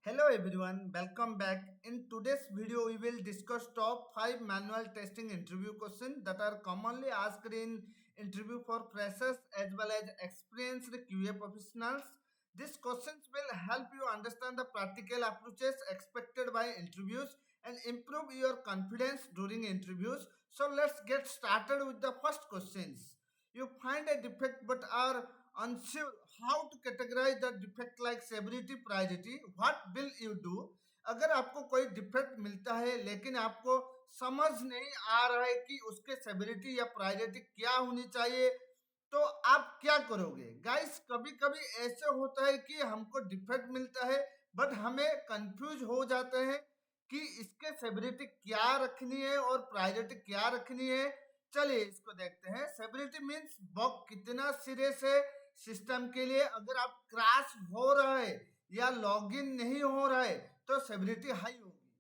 Hello everyone, welcome back. In today's video, we will discuss top 5 manual testing interview questions that are commonly asked in interview for freshers as well as experienced QA professionals. These questions will help you understand the practical approaches expected by interviews and improve your confidence during interviews. So let's get started with the first questions. You find a defect but are unsure how to categorize the defect like severity priority, what will you do? अगर आपको कोई defect मिलता है लेकिन आपको समझ नहीं आ रहा है कि उसके सेवरिटी या प्रायोरिटी क्या होनी चाहिए, तो आप क्या करोगे? गाइस, कभी कभी ऐसे होता है कि हमको डिफेक्ट मिलता है बट हमें कंफ्यूज हो जाते हैं कि इसके सेवरिटी क्या रखनी है और प्रायोरिटी क्या रखनी है। चलिए इसको देखते हैं। सेवरिटी मीन्स बग कितना सीरियस है सिस्टम के लिए। अगर आप क्रैश हो रहा है या लॉगिन नहीं हो रहा है तो सेवरिटी हाई होगी।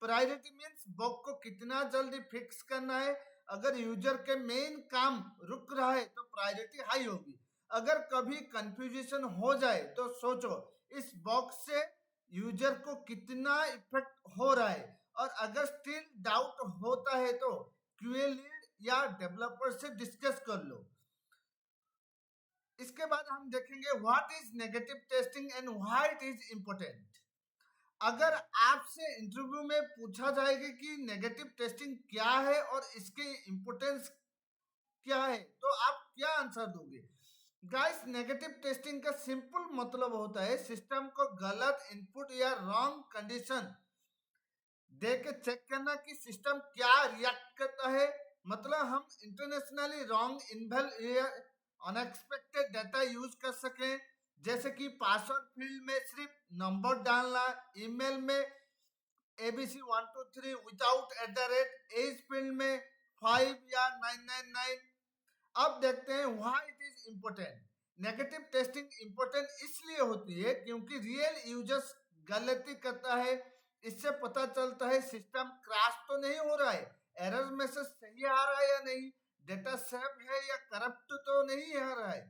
प्रायोरिटी मीन्स बग को कितना जल्दी फिक्स करना है। अगर यूजर के मेन काम रुक रहा है तो प्रायोरिटी हाई होगी। अगर कभी कंफ्यूजन हो जाए तो सोचो इस बग से यूजर को कितना इफेक्ट हो रहा है, और अगर स्टिल डाउट होता है तो क्यूए लीड या डेवलपर से डिस्कस कर लो। इसके बाद हम देखेंगे what is negative testing and why it is important. अगर आपसे इंटरव्यू में पूछा जाएगा कि नेगेटिव टेस्टिंग क्या है और इसके इम्पोर्टेंस क्या है, तो आप क्या आंसर दोगे? गाइस, नेगेटिव टेस्टिंग का सिंपल मतलब होता है सिस्टम को गलत इनपुट या रॉन्ग कंडीशन दे के चेक करना कि सिस्टम क्या रिएक्ट करता है। मतलब हम इंटरनेशनली रॉन्ग इनवेल या अनएक्सपेक्टेड डाटा यूज कर सकें, जैसे कि पासवर्ड फील्ड में सिर्फ नंबर डालना, ईमेल में ABC123 without at the rate, age field में 5 या 999। अब देखते हैं why it is important. Negative testing important इसलिए होती है क्योंकि रियल यूजर्स गलती करता है। इससे पता चलता है सिस्टम क्रैश तो नहीं हो रहा है, एरर मैसेज सही आ रहा है या नहीं, डेटा सेव है या करप्ट तो नहीं आ रहा है।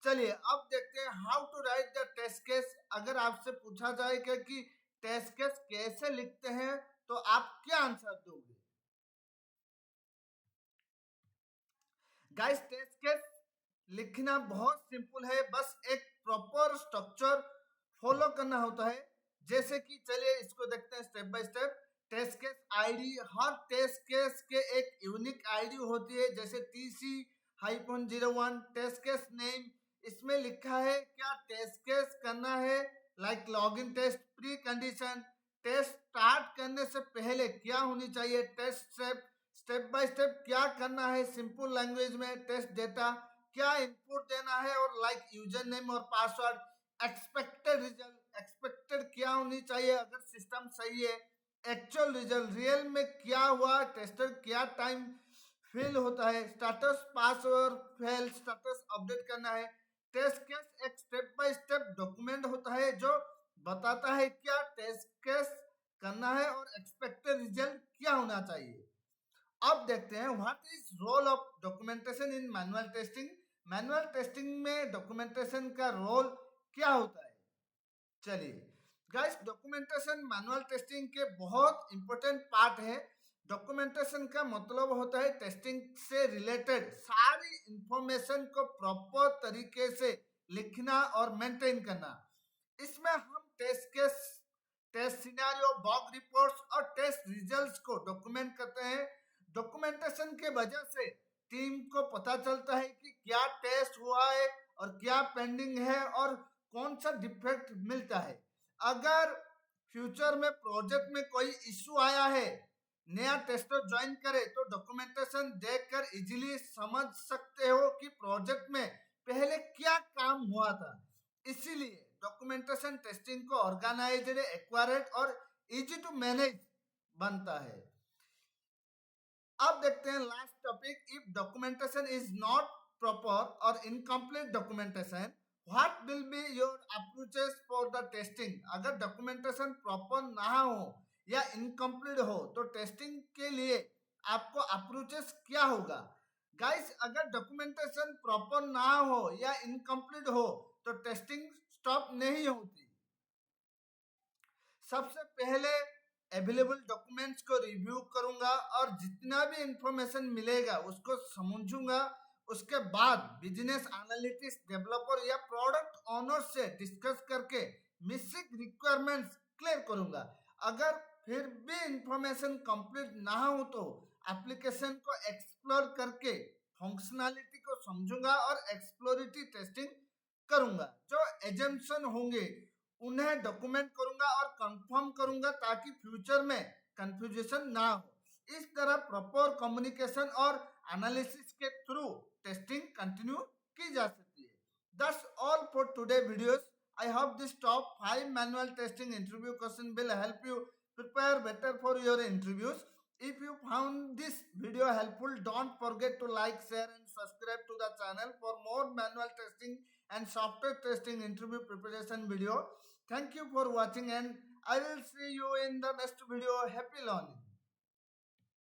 चलिए अब देखते हैं how to write the test case. अगर आपसे पूछा जाएगा कि टेस्ट केस कैसे लिखते हैं तो आप क्या आंसर दोगे? गाइस, टेस्ट केस लिखना बहुत सिंपल है, बस एक प्रॉपर स्ट्रक्चर फॉलो करना होता है। जैसे कि चलिए इसको देखते हैं step by step. Test case ID, हर टेस्ट केस के एक यूनिक आईडी होती है, जैसे TC-01 टेस्ट केस नेम। इसमें लिखा है क्या टेस्ट केस करना है, like login test, precondition, test start करने से पहले क्या होनी चाहिए, test step, step by step क्या करना है सिंपल लैंग्वेज में, टेस्ट डेटा क्या इनपुट देना है, और लाइक यूजर नेम और पासवर्ड, एक्सपेक्टेड रिजल्ट, एक्सपेक्टेड क्या होनी चाहिए अगर सिस्टम सही है, एक्चुअल रिजल्ट रियल में क्या हुआ, टेस्टर क्या टाइम फेल होता है, स्टेटस पास और फेल, स्टेटस अपडेट करना है। टेस्ट केस एक स्टेप बाय स्टेप डॉक्यूमेंट होता है जो बताता है क्या टेस्ट केस करना है और एक्सपेक्टेड रिजल्ट क्या होना चाहिए। अब देखते हैं what is role of documentation in manual testing. Manual testing में डॉक्यूमेंटेशन का रोल क्या होता है? चलिए गाइस, डॉक्यूमेंटेशन मैनुअल टेस्टिंग के बहुत इंपॉर्टेंट पार्ट है। डॉक्यूमेंटेशन का मतलब होता है टेस्टिंग से रिलेटेड सारी इंफॉर्मेशन को प्रॉपर तरीके से लिखना और मेंटेन करना। इसमें हम test case, test scenario, bug reports और टेस्ट रिजल्ट्स को डॉक्यूमेंट करते हैं। डॉक्यूमेंटेशन के वजह से टीम को पता चलता है कि क्या टेस्ट हुआ है और क्या पेंडिंग है और कौन सा डिफेक्ट मिलता है। अगर फ्यूचर में प्रोजेक्ट में कोई इश्यू आया है, नया टेस्टर ज्वाइन करे, तो डॉक्यूमेंटेशन देखकर इजीली समझ सकते हो कि प्रोजेक्ट में पहले क्या काम हुआ था। इसीलिए डॉक्यूमेंटेशन टेस्टिंग को ऑर्गेनाइज्ड, एक्यूरेट और इजी टू मैनेज बनता है। अब देखते हैं last topic, if documentation is not proper और incomplete documentation, what will be your approaches for the testing. अगर डॉक्यूमेंटेशन प्रॉपर ना हो या इनकम्प्लीट हो तो टेस्टिंग के लिए आपको अप्रोचेस क्या होगा? गाइस, अगर डॉक्यूमेंटेशन प्रॉपर ना हो या इनकम्प्लीट हो तो टेस्टिंग स्टॉप नहीं होती। सबसे पहले अवेलेबल डॉक्यूमेंट्स को रिव्यू करूंगा और जितना भी इंफॉर्मेशन मिलेगा उसको समझूंगा। उसके बाद बिजनेस एनालिटिक्स डेवलपर या प्रोडक्ट ऑनर से डिस्कस करके मिसिंग रिक्वायरमेंट्स क्लियर करूंगा। अगर फिर भी इंफॉर्मेशन कंप्लीट ना हो तो एप्लीकेशन को एक्सप्लोर करके फंक्शनैलिटी को समझूंगा और एक्सप्लोरेटरी टेस्टिंग करूंगा। जो एजम्पशन होंगे उन्हें डॉक्यूमेंट करूंगा और कंफर्म करूंगा ताकि फ्यूचर में कंफ्यूजन ना हो। इस तरह प्रॉपर कम्युनिकेशन और एनालिसिस के थ्रू टेस्टिंग कंटिन्यू की जा सकती है। That's all for today videos. I hope this top 5 manual testing interview question will help you prepare better for your interviews. If you found this video helpful, don't forget to like, share and subscribe to the channel for more manual testing and software testing interview preparation video. Thank you for watching and I will see you in the next video. Happy learning.